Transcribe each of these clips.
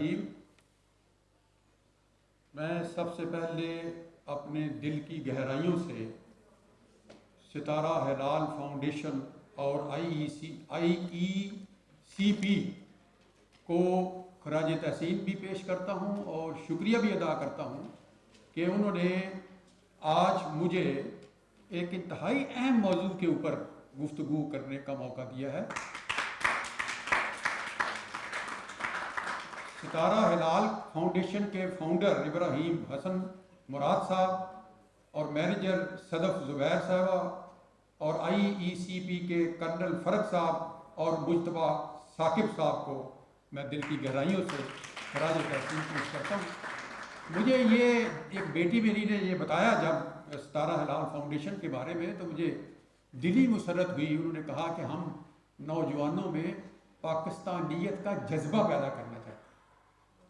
الرحیم۔ میں سب سے پہلے اپنے دل کی گہرائیوں سے ستارہ ہلال فاؤنڈیشن اور آئی ای سی پی کو خراج تحسین بھی پیش کرتا ہوں اور شکریہ بھی ادا کرتا ہوں کہ انہوں نے آج مجھے ایک انتہائی اہم موضوع کے اوپر گفتگو کرنے کا موقع دیا ہے۔ ستارہ ہلال فاؤنڈیشن کے فاؤنڈر ابراہیم حسن مراد صاحب اور مینیجر صدف زبیر صاحبہ اور آئی ای سی پی کے کرنل فرق صاحب اور مجتبیٰ ثاقب صاحب کو میں دل کی گہرائیوں سے خراج تحسین پیش کرتا ہوں۔ مجھے یہ ایک بیٹی میری نے یہ بتایا جب ستارہ ہلال فاؤنڈیشن کے بارے میں، تو مجھے دلی مسرت ہوئی۔ انہوں نے کہا کہ ہم نوجوانوں میں پاکستانیت کا جذبہ پیدا کرنا چاہتے ہیں،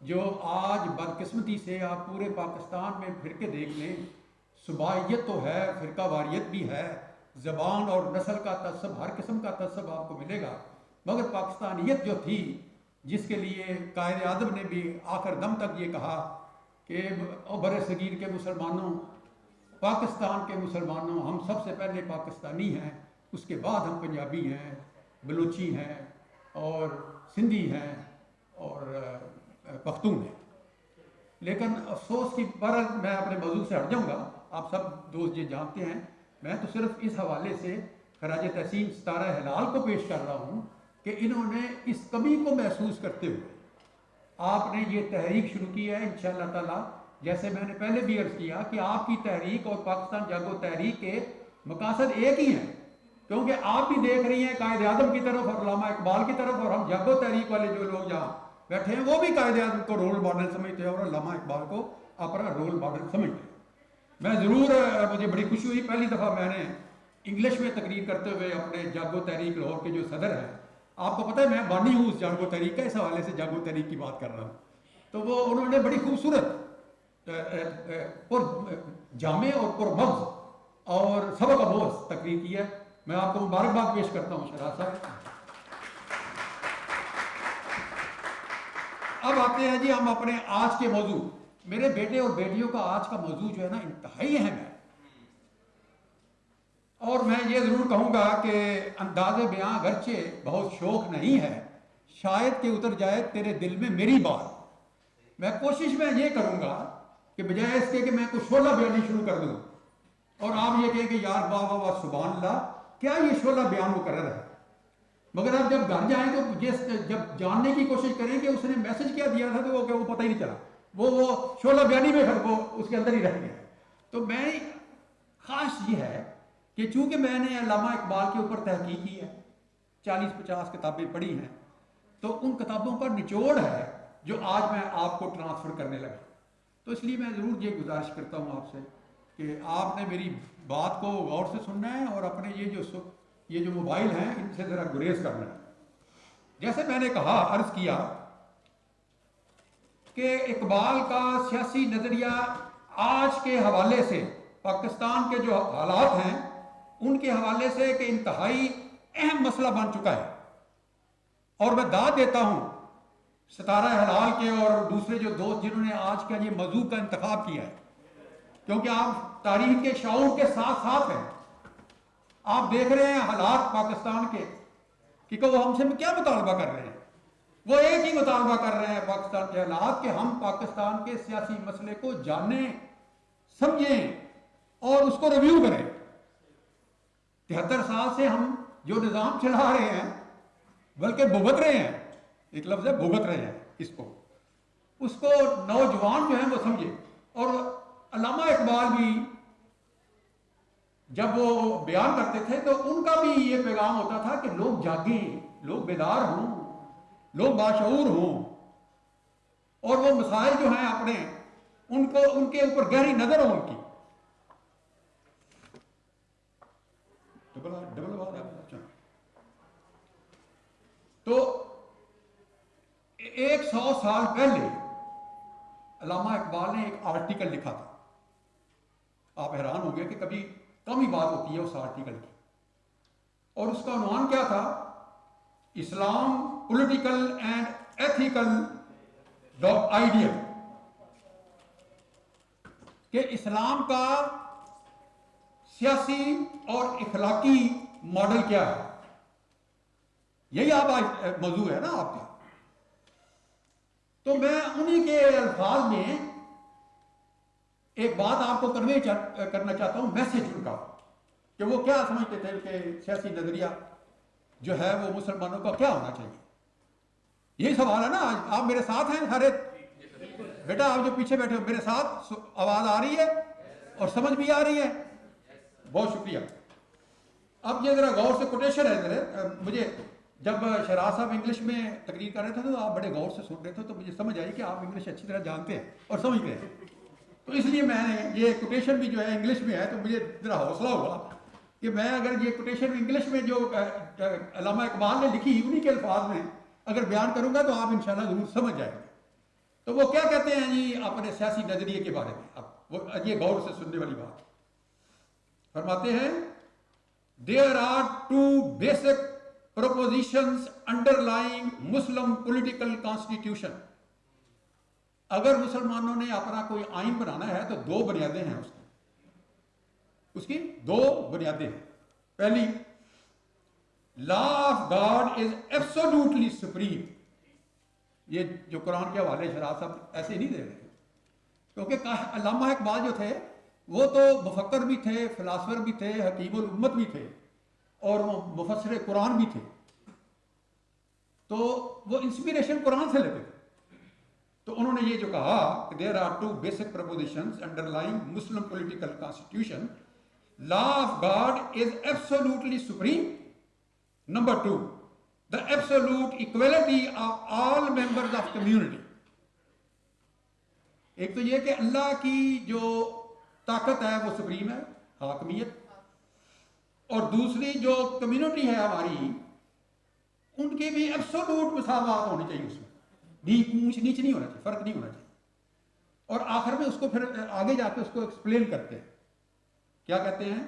جو آج بدقسمتی سے آپ پورے پاکستان میں پھر کے دیکھ لیں، صوبائیت تو ہے، فرقہ واریت بھی ہے، زبان اور نسل کا تعصب، ہر قسم کا تعصب آپ کو ملے گا، مگر پاکستانیت جو تھی، جس کے لیے قائد اعظم نے بھی آخر دم تک یہ کہا کہ بر صغیر کے مسلمانوں، پاکستان کے مسلمانوں، ہم سب سے پہلے پاکستانی ہیں، اس کے بعد ہم پنجابی ہیں، بلوچی ہیں اور سندھی ہیں اور پختون ہیں۔ لیکن افسوس کی بہرحال میں اپنے موضوع سے ہٹ جاؤں گا، آپ سب دوست یہ جانتے ہیں، میں تو صرف اس حوالے سے خراج تحسین ستارہ ہلال کو پیش کر رہا ہوں کہ انہوں نے اس کمی کو محسوس کرتے ہوئے آپ نے یہ تحریک شروع کی ہے۔ انشاءاللہ تعالی، جیسے میں نے پہلے بھی عرض کیا کہ آپ کی تحریک اور پاکستان جاگو تحریک کے مقاصد ایک ہی ہیں، کیونکہ آپ بھی دیکھ رہی ہیں قائد اعظم کی طرف اور علامہ اقبال کی طرف، اور ہم جاگو تحریک والے جو لوگ یہاں بیٹھے ہیں وہ بھی قائد اعظم کو رول ماڈل سمجھتے ہیں اور علامہ اقبال کو اپنا رول ماڈل سمجھتے ہیں۔ میں ضرور، مجھے بڑی خوشی ہوئی، پہلی دفعہ میں نے انگلش میں تقریر کرتے ہوئے اپنے جاگو تحریک لاہور کے جو صدر ہیں، آپ کو پتہ ہے میں بانی ہوں اس جاگو تحریک کا، اس حوالے سے جاگو تحریک کی بات کر رہا ہوں، تو وہ انہوں نے بڑی خوبصورت پر جامع اور پر مغز اور سبق آموز تقریر کی ہے۔ میں آپ کو مبارکباد پیش کرتا ہوں شہراز صاحب۔ اب آتے ہیں جی ہم اپنے آج کے موضوع۔ میرے بیٹے اور بیٹیوں کا آج کا موضوع جو ہے نا انتہائی اہم ہے، اور میں یہ ضرور کہوں گا کہ انداز بیاں اگرچہ بہت شوق نہیں ہے، شاید کہ اتر جائے تیرے دل میں میری بات۔ میں کوشش میں یہ کروں گا کہ بجائے اس کے کہ میں کچھ شعلہ بیانی شروع کر دوں اور آپ یہ کہیں کہ یار واہ واہ واہ سبحان اللہ، کیا یہ شعلہ بیان مقرر ہے، مگر آپ جب گھر جائیں تو جب جاننے کی کوشش کریں کہ اس نے میسج کیا دیا تھا تو وہ پتہ ہی نہیں چلا، وہ شعلہ بیانی میں وہ اس کے اندر ہی رہ گیا۔ تو میں خواہش یہ ہے کہ چونکہ میں نے علامہ اقبال کے اوپر تحقیق کی ہے، 40-50 کتابیں پڑھی ہیں، تو ان کتابوں کا نچوڑ ہے جو آج میں آپ کو ٹرانسفر کرنے لگا، تو اس لیے میں ضرور یہ گزارش کرتا ہوں آپ سے کہ آپ نے میری بات کو غور سے سننا ہے اور اپنے یہ جو موبائل ہیں ان سے ذرا گریز کرنا ہے۔ جیسے میں نے کہا، عرض کیا کہ اقبال کا سیاسی نظریہ آج کے حوالے سے، پاکستان کے جو حالات ہیں ان کے حوالے سے ایک انتہائی اہم مسئلہ بن چکا ہے، اور میں داد دیتا ہوں ستارہ ہلال کے اور دوسرے جو دوست جنہوں نے آج کا یہ موضوع کا انتخاب کیا ہے، کیونکہ آپ تاریخ کے شعور کے ساتھ ساتھ ہیں۔ آپ دیکھ رہے ہیں حالات پاکستان کے کہ وہ ہم سے کیا مطالبہ کر رہے ہیں، وہ ایک ہی مطالبہ کر رہے ہیں پاکستان کے حالات کہ ہم پاکستان کے سیاسی مسئلے کو جانیں، سمجھیں اور اس کو ریویو کریں۔ 73 سال سے ہم جو نظام چلا رہے ہیں، بلکہ بھگت رہے ہیں، ایک لفظ ہے بھگت رہے ہیں، اس کو نوجوان جو ہیں وہ سمجھے۔ اور علامہ اقبال بھی جب وہ بیان کرتے تھے تو ان کا بھی یہ پیغام ہوتا تھا کہ لوگ جاگیں، لوگ بیدار ہوں، لوگ باشعور ہوں، اور وہ مسائل جو ہیں اپنے ان کے اوپر گہری نظر ہو ان کی۔ تو 100 سال پہلے علامہ اقبال نے ایک آرٹیکل لکھا تھا، آپ حیران ہو گئے کہ کبھی کم ہی بات ہوتی ہے اس آرٹیکل کی، اور اس کا عنوان کیا تھا؟ اسلام پولیٹیکل اینڈ ایتھیکل آئیڈیل کہ اسلام کا سیاسی اور اخلاقی ماڈل کیا ہے. یہی آپ موضوع ہے نا آپ کا. تو میں انہی کے الفاظ میں ایک بات آپ کو کنوے کرنا چاہتا ہوں، میسج ان کا، کہ وہ کیا سمجھتے تھے کہ سیاسی نظریہ جو ہے وہ مسلمانوں کا کیا ہونا چاہیے. یہی سوال ہے نا. آج آپ میرے ساتھ ہیں سارے بیٹا؟ آپ جو پیچھے بیٹھے ہو میرے ساتھ آواز آ رہی ہے اور سمجھ بھی آ رہی ہے؟ بہت شکریہ. اب یہ ذرا غور سے کوٹیشن ہے. ذرا مجھے جب شہراز صاحب انگلش میں تقریر کر رہے تھے تو آپ بڑے غور سے سن رہے تھے، تو مجھے سمجھ آئی کہ آپ انگلش اچھی طرح جانتے ہیں اور سمجھتے ہیں. تو اس لیے میں نے یہ کوٹیشن بھی جو ہے انگلش میں ہے، تو مجھے ذرا حوصلہ ہوا کہ میں اگر یہ کوٹیشن انگلش میں جو علامہ اقبال نے لکھی انہی کے الفاظ میں اگر بیان کروں گا تو آپ انشاءاللہ ضرور سمجھ جائیں گے. تو وہ کیا کہتے ہیں جی اپنے سیاسی نظریے کے بارے میں؟ اب وہ یہ غور سے سننے والی بات. فرماتے ہیں there are two basic propositions underlying Muslim political constitution. اگر مسلمانوں نے اپنا کوئی آئین بنانا ہے تو دو بنیادیں ہیں اس کی دو بنیادیں ہیں. پہلی، law of God is absolutely supreme. یہ جو قرآن کے حوالے شراز صاحب ایسے نہیں دے رہے تھے، کیونکہ علامہ اقبال جو تھے وہ تو مفکر بھی تھے، فلاسفر بھی تھے، حکیم الامت بھی تھے اور مفسر قرآن بھی تھے. تو وہ انسپریشن قرآن سے لیتے تھے. تو انہوں نے یہ جو کہا کہ there are two basic propositions underlying Muslim political constitution. Law of God is absolutely supreme. Number two, the absolute equality of all members of community. ایک تو یہ کہ اللہ کی جو طاقت ہے وہ سپریم ہے، حاکمیت، اور دوسری جو کمیونٹی ہے ہماری ان کی بھی ایبسولوٹ مساوات ہونی چاہیے. اس میں بھی اونچ نیچ نہیں ہونا چاہیے، فرق نہیں ہونا چاہیے. اور آخر میں اس کو پھر آگے جا کے اس کو ایکسپلین کرتے ہیں. کیا کہتے ہیں؟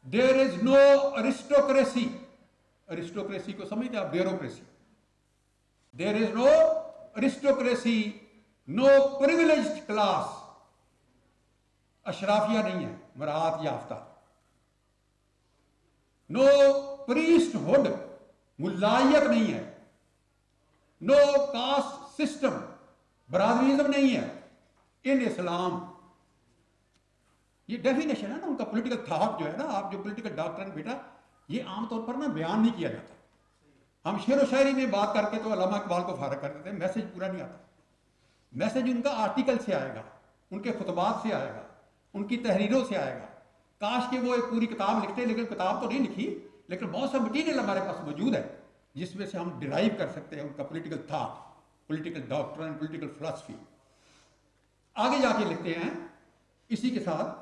دیر از نو ارسٹوکریسی. ارسٹوکریسی کو سمجھتے آپ؟ بیوروکریسی. دیر از نو ارسٹوکریسی، نو پریویلیجڈ کلاس. اشرافیہ نہیں ہے، مراعات یافتہ. نو پریسٹ ہوڈ، ملائیت نہیں ہے. نو کاسٹ سسٹم، برادریزم نہیں ہے ان اسلام. یہ ڈیفینیشن ہے نا ان کا پولیٹیکل تھاٹ جو ہے نا. آپ جو پولیٹیکل ڈاکٹرن بیٹا یہ عام طور پر نا بیان نہیں کیا جاتا. ہم شعر و شاعری میں بات کر کے تو علامہ اقبال کو فارغ کر دیتے ہیں، میسج پورا نہیں آتا. میسج ان کا آرٹیکل سے آئے گا، ان کے خطبات سے آئے گا، ان کی تحریروں سے آئے گا. کاش کہ وہ ایک پوری کتاب لکھتے، لیکن کتاب تو نہیں لکھی، لیکن بہت سا مٹیریل ہمارے پاس موجود ہے جس میں سے ہم ڈرائیو کر سکتے ہیں ان کا political thought, political doctrine, political فلسفی. آگے جا کے لکھتے ہیں اسی کے ساتھ،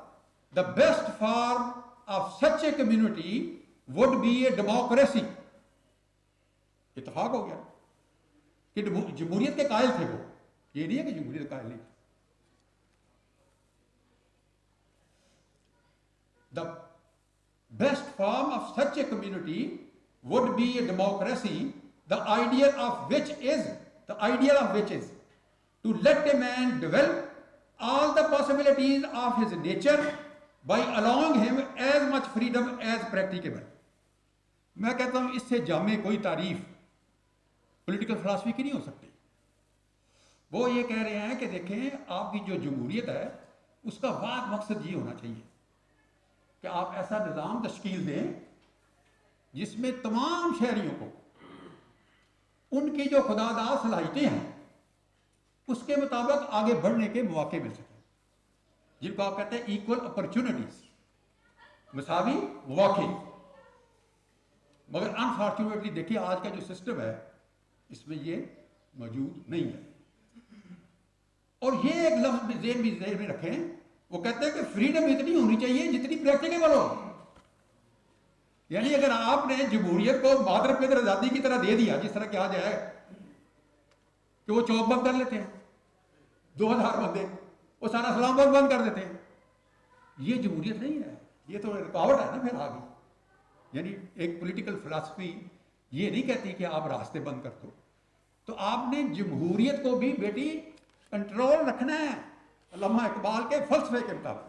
the best form of such a community would be a democracy. اتفاق ہو گیا کہ جمہوریت کے قائل تھے وہ. یہ نہیں ہے کہ جمہوریت قائل نہیں تھے. The best form of such a community would be a democracy, the ideal of which is to let a man develop all the possibilities of his nature by allowing him as much freedom as practicable. میں کہتا ہوں اس سے جامع کوئی تعریف political فلسفی کی نہیں ہو سکتی. وہ یہ کہہ رہے ہیں کہ دیکھیں آپ کی جو جمہوریت ہے اس کا واحد مقصد یہ ہونا چاہیے کہ آپ ایسا نظام تشکیل دیں جس میں تمام شہریوں کو ان کی جو خدا داد صلاحیتیں ہیں اس کے مطابق آگے بڑھنے کے مواقع مل سکیں، جن کو آپ کہتے ہیں ایکول اپرچونٹیز، مساوی مواقع. مگر انفارچونیٹلی دیکھیے آج کا جو سسٹم ہے اس میں یہ موجود نہیں ہے. اور یہ ایک لفظ ذہن میں رکھیں، وہ کہتے ہیں کہ فریڈم اتنی ہونی چاہیے جتنی پریکٹیکیبل ہو. یعنی اگر آپ نے جمہوریت کو مادر پدر آزادی کی طرح دے دیا، جس طرح کیا جائے کہ وہ چوک بند کر لیتے ہیں 2000 بندے، وہ سارا اسلام آباد بند کر دیتے ہیں، یہ جمہوریت نہیں ہے، یہ تو رکاوٹ ہے نا پھر آگے. یعنی ایک پولیٹیکل فلسفی یہ نہیں کہتی کہ آپ راستے بند کر دو. تو آپ نے جمہوریت کو بھی بیٹی کنٹرول رکھنا ہے علامہ اقبال کے فلسفے کے مطابق.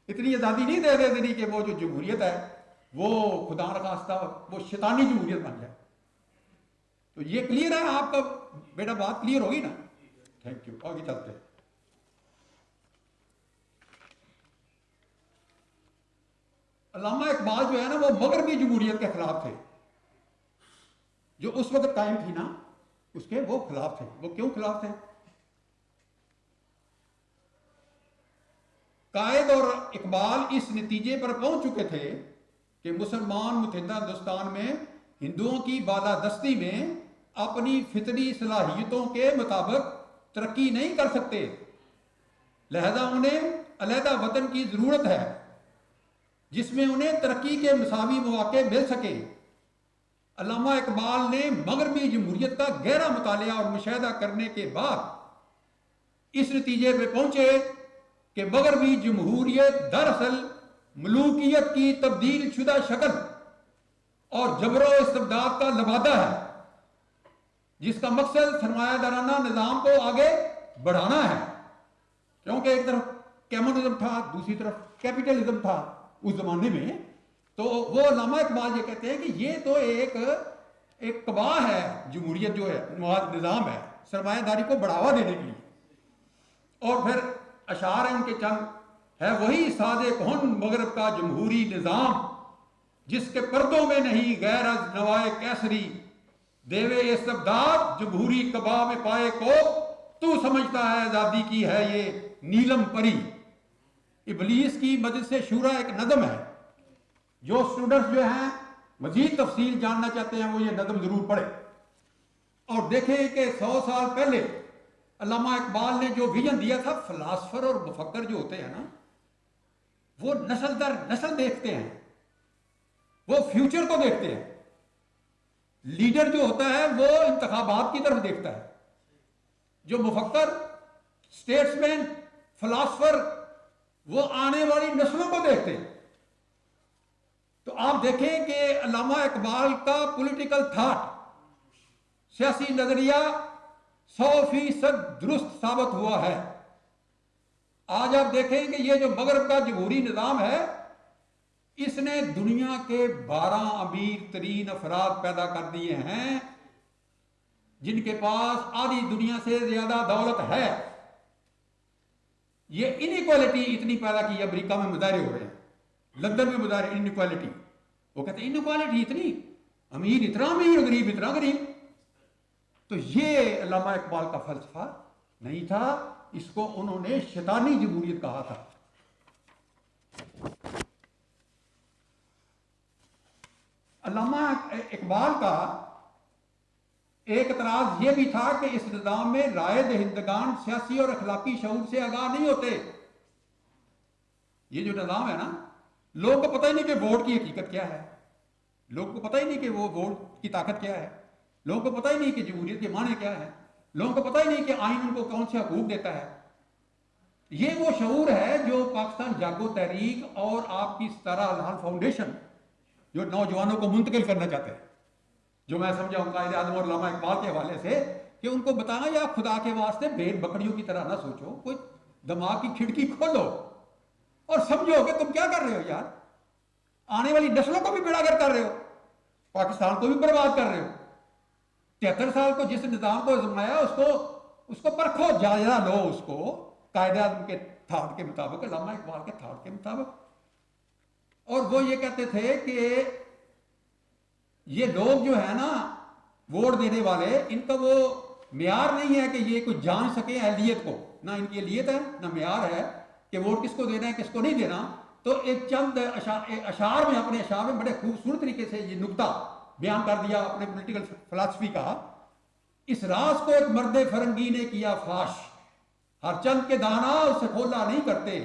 اتنی آزادی نہیں دے دینی کہ وہ جو جمہوریت ہے وہ خدا نخواستہ وہ شیطانی جمہوریت بن جائے. تو یہ کلیئر ہے آپ کا بیٹا؟ بات کلیئر ہوگی نا؟ Thank you. آگے چلتے ہیں. علامہ اقبال جو ہے نا وہ مغربی جمہوریت کے خلاف تھے جو اس وقت قائم تھی نا، اس کے وہ خلاف تھے. وہ کیوں خلاف تھے؟ قائد اور اقبال اس نتیجے پر پہنچ چکے تھے کہ مسلمان متحدہ ہندوستان میں ہندوؤں کی بالادستی میں اپنی فطری صلاحیتوں کے مطابق ترقی نہیں کر سکتے، لہذا انہیں علیحدہ وطن کی ضرورت ہے جس میں انہیں ترقی کے مساوی مواقع مل سکے. علامہ اقبال نے مغربی جمہوریت کا گہرا مطالعہ اور مشاہدہ کرنے کے بعد اس نتیجے پہ پہنچے کہ مغربی جمہوریت دراصل ملوکیت کی تبدیل شدہ شکل اور جبر و استبداد کا لبادہ ہے جس کا مقصد سرمایہ دارانہ نظام کو آگے بڑھانا ہے. کیونکہ ایک طرف کمیونزم تھا، دوسری طرف کیپٹلزم تھا اس زمانے میں. تو وہ علامہ اقبال یہ کہتے ہیں کہ یہ تو ایک قباہ ہے جمہوریت جو ہے، نظام ہے سرمایہ داری کو بڑھاوا دینے کے لیے. اور پھر اشعار ہیں ان کے چند، ہے وہی ساز کہن مغرب کا جمہوری نظام جس کے پردوں میں نہیں غیر از نوائے کیسری، دیوے استبداد جمہوری قبا میں پائے کو تو سمجھتا ہے آزادی کی ہے یہ نیلم پری. ابلیس کی مدد سے شورا ایک نظم ہے. جو اسٹوڈنٹس جو ہیں مزید تفصیل جاننا چاہتے ہیں وہ یہ نظم ضرور پڑھیں اور دیکھیں کہ 100 سال پہلے علامہ اقبال نے جو ویژن دیا تھا. فلاسفر اور مفکر جو ہوتے ہیں نا وہ نسل در نسل دیکھتے ہیں، وہ فیوچر کو دیکھتے ہیں. لیڈر جو ہوتا ہے وہ انتخابات کی طرف دیکھتا ہے. جو مفکر، اسٹیٹس مین، فلاسفر وہ آنے والی نسلوں کو دیکھتے ہیں. تو آپ دیکھیں کہ علامہ اقبال کا پولیٹیکل تھاٹ، سیاسی نظریہ 100% درست ثابت ہوا ہے. آج آپ دیکھیں کہ یہ جو مغرب کا جمہوری نظام ہے اس نے دنیا کے 12 امیر ترین افراد پیدا کر دیے ہیں جن کے پاس آدھی دنیا سے زیادہ دولت ہے. یہ انیکوالٹی اتنی پیدا کی. امریکہ میں مظاہرے ہو رہے ہیں، لندن میں مظاہرے انیکوالٹی. وہ کہتے ہیں انیکوالٹی اتنی، امیر اتنا امیر، غریب اتنا غریب. تو یہ علامہ اقبال کا فلسفہ نہیں تھا، اس کو انہوں نے شیطانی جمہوریت کہا تھا. علامہ اقبال کا ایک اعتراض یہ بھی تھا کہ اس نظام میں رائے دہندگان سیاسی اور اخلاقی شعور سے آگاہ نہیں ہوتے. یہ جو نظام ہے نا، لوگوں کو پتہ ہی نہیں کہ ووٹ کی حقیقت کیا ہے، لوگوں کو پتہ ہی نہیں کہ وہ ووٹ کی طاقت کیا ہے، لوگوں کو پتہ ہی نہیں کہ جمہوریت کے معنی کیا ہے، لوگوں کو پتہ ہی نہیں کہ آئین ان کو کون سے حقوق دیتا ہے. یہ وہ شعور ہے جو پاکستان جاگو تحریک اور آپ کی ستارہ لال فاؤنڈیشن جو نوجوانوں کو منتقل کرنا چاہتے ہیں، جو میں سمجھا ہوں قائد اعظم اور علامہ اقبال کے حوالے سے کہ ان کو بتانا یا خدا کے واسطے بھیڑ بکریوں کی طرح نہ سوچو، کوئی دماغ کی کھڑکی کھولو اور سمجھو کہ تم کیا کر رہے ہو یار. آنے والی نسلوں کو بھی بیڑاگر کر رہے ہو، پاکستان کو بھی برباد کر رہے ہو. 73 سال کو جس نظام کو آزمایا اس کو پرکھو، جائزہ لو اس کو قائد اعظم کے تھاٹ کے مطابق، علامہ اقبال کے تھاٹ کے مطابق. اور وہ یہ کہتے تھے کہ یہ لوگ جو ہے نا ووٹ دینے والے، ان کا وہ معیار نہیں ہے کہ یہ کوئی جان سکے اہلیت کو، نہ ان کی اہلیت ہے نہ معیار ہے کہ ووٹ کس کو دینا ہے کس کو نہیں دینا. تو ایک چند اشعار میں، اپنے اشعار میں بڑے خوبصورت طریقے سے یہ نکتہ بیان کر دیا اپنے پولیٹیکل فلسفی کا. اس راز کو ایک مرد فرنگی نے کیا فاش، ہر چند کے دانا اسے کھولا نہیں کرتے.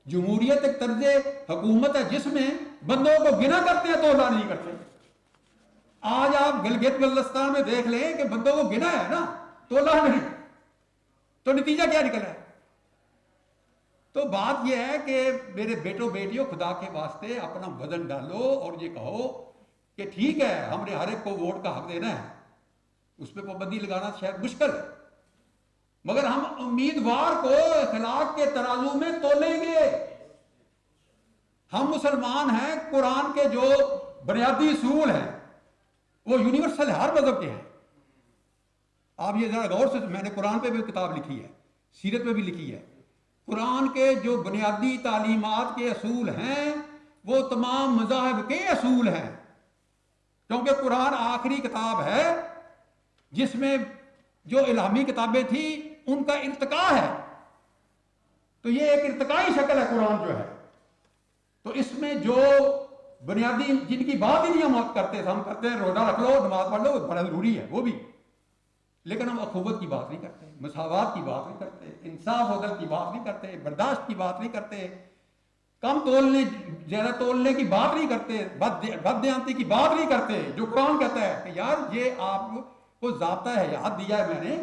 جمہوریت ایک طرز حکومت ہے جس میں بندوں کو گنا کرتے ہیں، تولا نہیں کرتے. آج آپ گلگت بلتستان میں دیکھ لیں کہ بندوں کو گنا ہے نا، تولا نہیں. تو نتیجہ کیا نکلا ہے؟ تو بات یہ ہے کہ میرے بیٹوں بیٹیوں، خدا کے واسطے اپنا وزن ڈالو اور یہ کہو کہ ٹھیک ہے ہم نے ہر ایک کو ووٹ کا حق دینا ہے، اس پہ پابندی لگانا شاید مشکل ہے، مگر ہم امیدوار کو اخلاق کے ترازو میں تولیں گے۔ ہم مسلمان ہیں، قرآن کے جو بنیادی اصول ہیں وہ یونیورسل ہے، ہر مذہب کے ہیں۔ آپ یہ ذرا غور سے، میں نے قرآن پہ بھی کتاب لکھی ہے، سیرت پہ بھی لکھی ہے، قرآن کے جو بنیادی تعلیمات کے اصول ہیں وہ تمام مذاہب کے اصول ہیں، کیونکہ قرآن آخری کتاب ہے جس میں جو الہامی کتابیں تھیں ان کا ارتقاء ہے، تو یہ ایک ارتقائی شکل ہے قرآن جو ہے۔ تو اس میں جو بنیادی جن کی بات ہی نہیں ہم کرتے، ہم کرتے ہیں روزہ رکھ لو، نماز پڑھ لو، بڑا ضروری ہے وہ بھی، لیکن ہم اخوت کی بات نہیں کرتے، مساوات کی بات نہیں کرتے، انصاف عدل کی بات نہیں کرتے، برداشت کی بات نہیں کرتے، کم تولنے زیادہ تولنے کی بات نہیں کرتے، بد دیانتی کی بات نہیں کرتے۔ جو قرآن کہتا ہے کہ یار یہ آپ کو ضابطہ ہے، یاد دیا ہے میں نے،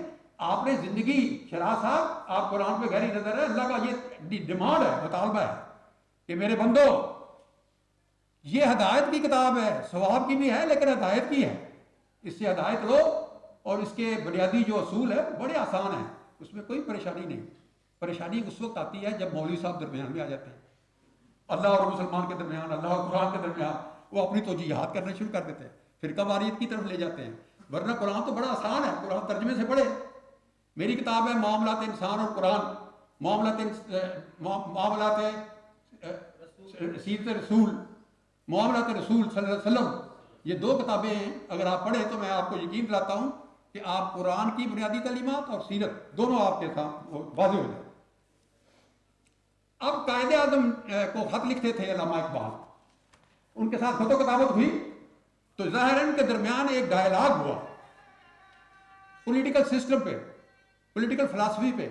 آپ نے زندگی، شراح صاحب آپ قرآن پہ گہری نظر ہے، اللہ کا یہ ڈیمانڈ ہے، مطالبہ ہے کہ میرے بندو یہ ہدایت کی کتاب ہے، ثواب کی بھی ہے لیکن ہدایت کی ہے، اس سے ہدایت لو، اور اس کے بنیادی جو اصول ہے بڑے آسان ہیں، اس میں کوئی پریشانی نہیں۔ پریشانی اس وقت آتی ہے جب مولوی صاحب درمیان میں آ جاتے ہیں، اللہ اور مسلمان کے درمیان، اللہ اور قرآن کے درمیان، وہ اپنی توجیہات کرنا شروع کر دیتے ہیں، فرقہ واریت کی طرف لے جاتے ہیں۔ ورنہ قرآن تو بڑا آسان ہے، قرآن ترجمے سے پڑھے، میری کتاب ہے معاملات انسان اور قرآن، معاملات سیرت رسول، معاملات رسول صلی اللہ علیہ وسلم، یہ دو کتابیں ہیں، اگر آپ پڑھیں تو میں آپ کو یقین دلاتا ہوں کہ آپ قرآن کی بنیادی تعلیمات اور سیرت دونوں آپ کے ساتھ واضح ہو جائے۔ اب قائد اعظم کو خط لکھتے تھے علامہ اقبال، ان کے ساتھ خط و کتابت ہوئی تو ظاہر ان کے درمیان ایک ڈائلاگ ہوا پولیٹیکل سسٹم پہ، پولیٹیکل فلاسفی پہ،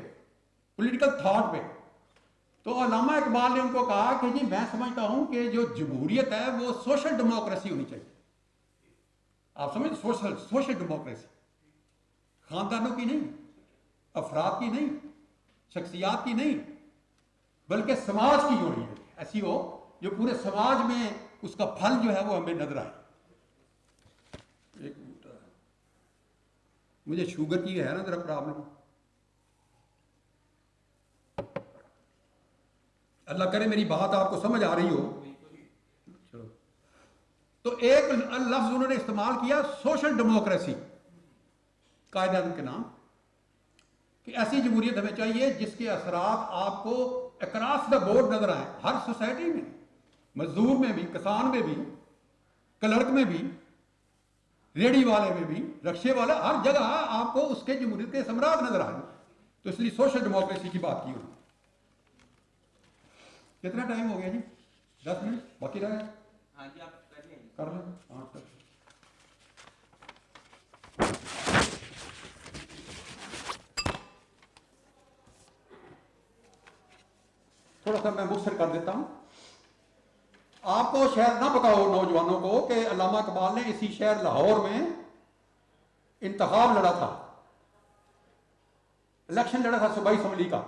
پولیٹیکل تھاٹ پہ۔ تو علامہ اقبال نے ان کو کہا کہ جی میں سمجھتا ہوں کہ جو جمہوریت ہے وہ سوشل ڈیموکریسی ہونی چاہیے۔ آپ سمجھ، سوشل ڈیموکریسی، خاندانوں کی نہیں، افراد کی نہیں، شخصیات کی نہیں، بلکہ سماج کی ہونی ہے، ایسی ہو جو پورے سماج میں اس کا پھل جو ہے وہ ہمیں نظر آئے۔ ایک منٹ، مجھے شوگر کی ہے نا ذرا پرابلم، اللہ کرے میری بات آپ کو سمجھ آ رہی ہو۔ چلو، تو ایک لفظ انہوں نے استعمال کیا، سوشل ڈیموکریسی، قائد اعظم کے نام، کہ ایسی جمہوریت ہمیں چاہیے جس کے اثرات آپ کو اکراس دا بورڈ نظر آئیں، ہر سوسائٹی میں، مزدور میں بھی، کسان میں بھی، کلرک میں بھی، ریڑھی والے میں بھی، رکشے والے، ہر جگہ آپ کو اس کے جمہوریت کے ثمرات نظر آئیں۔ تو اس لیے سوشل ڈیموکریسی کی بات کی انہوں نے۔ کتنا ٹائم ہو گیا جی؟ 10 منٹ باقی رہے؟ ہاں جی، آپ کر لیں، کر لیں، ہاں سر۔ تھوڑا سا میں مختصر کر دیتا ہوں، آپ کو شاید نہ پتا ہو نوجوانوں کو کہ علامہ اقبال نے اسی شہر لاہور میں انتخاب لڑا تھا، الیکشن لڑا تھا صوبائی اسمبلی کا،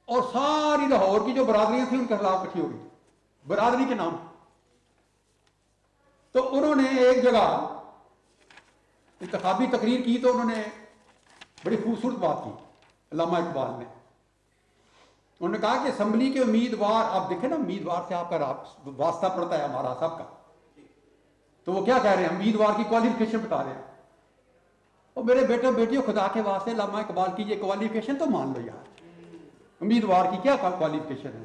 اور ساری لاہور کی جو برادریاں تھیں ان کے خلاف اکٹھی ہو گئی، برادری کے نام۔ تو انہوں نے ایک جگہ انتخابی تقریر کی تو انہوں نے بڑی خوبصورت بات کی علامہ اقبال نے، انہوں نے کہا کہ اسمبلی کے امیدوار، آپ دیکھیں نا امیدوار سے آپ کا واسطہ پڑتا ہے ہمارا سب کا، تو وہ کیا کہہ رہے ہیں، امیدوار کی کوالیفیکیشن بتا رہے ہیں۔ اور میرے بیٹے بیٹیوں، خدا کے واسطے علامہ اقبال کی یہ کوالیفیکیشن تو مان لو یار، امیدوار کی کیا کوالیفیکیشن ہے؟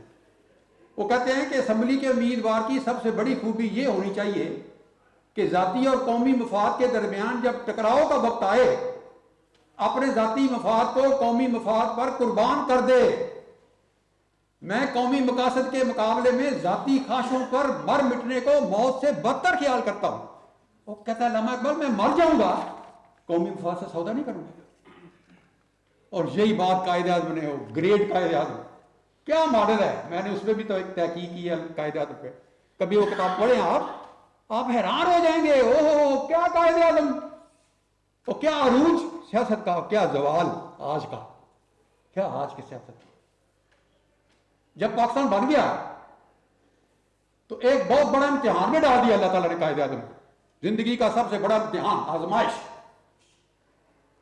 وہ کہتے ہیں کہ اسمبلی کے امیدوار کی سب سے بڑی خوبی یہ ہونی چاہیے کہ ذاتی اور قومی مفاد کے درمیان جب ٹکراؤ کا وقت آئے اپنے ذاتی مفاد کو قومی مفاد پر قربان کر دے۔ میں قومی مقاصد کے مقابلے میں ذاتی خواہشوں پر مر مٹنے کو موت سے بدتر خیال کرتا ہوں۔ وہ کہتا ہے علامہ اقبال میں مر جاؤں گا، قومی مفاد سے سودا نہیں کروں گا۔ اور یہی بات قائد اعظم نے، گریٹ قائد اعظم، کیا ماڈل ہے، میں نے اس پہ بھی تو ایک تحقیق کی ہے قائد اعظم پہ، کبھی وہ کتاب پڑھیں آپ حیران ہو جائیں گے، اوہ کیا قائد اعظم، وہ کیا عروج سیاست کا، کیا زوال آج کا، کیا آج کی سیاست کا۔ جب پاکستان بن گیا تو ایک بہت بڑا امتحان میں ڈال دیا اللہ تعالیٰ نے قائد اعظم کو، زندگی کا سب سے بڑا امتحان، آزمائش،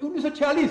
1946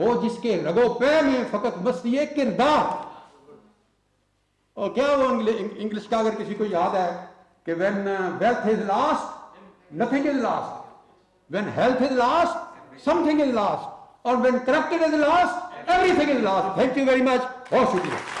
وہ جس کے رگو پے میں فقط مستی کردار. اور کیا وہ انگلش کا اگر کسی کو یاد ہے کہ when wealth is lost, nothing is lost. When health is lost, something is lost. Or when corrupted is lost, everything is lost. Thank you very much. بہت شکریہ.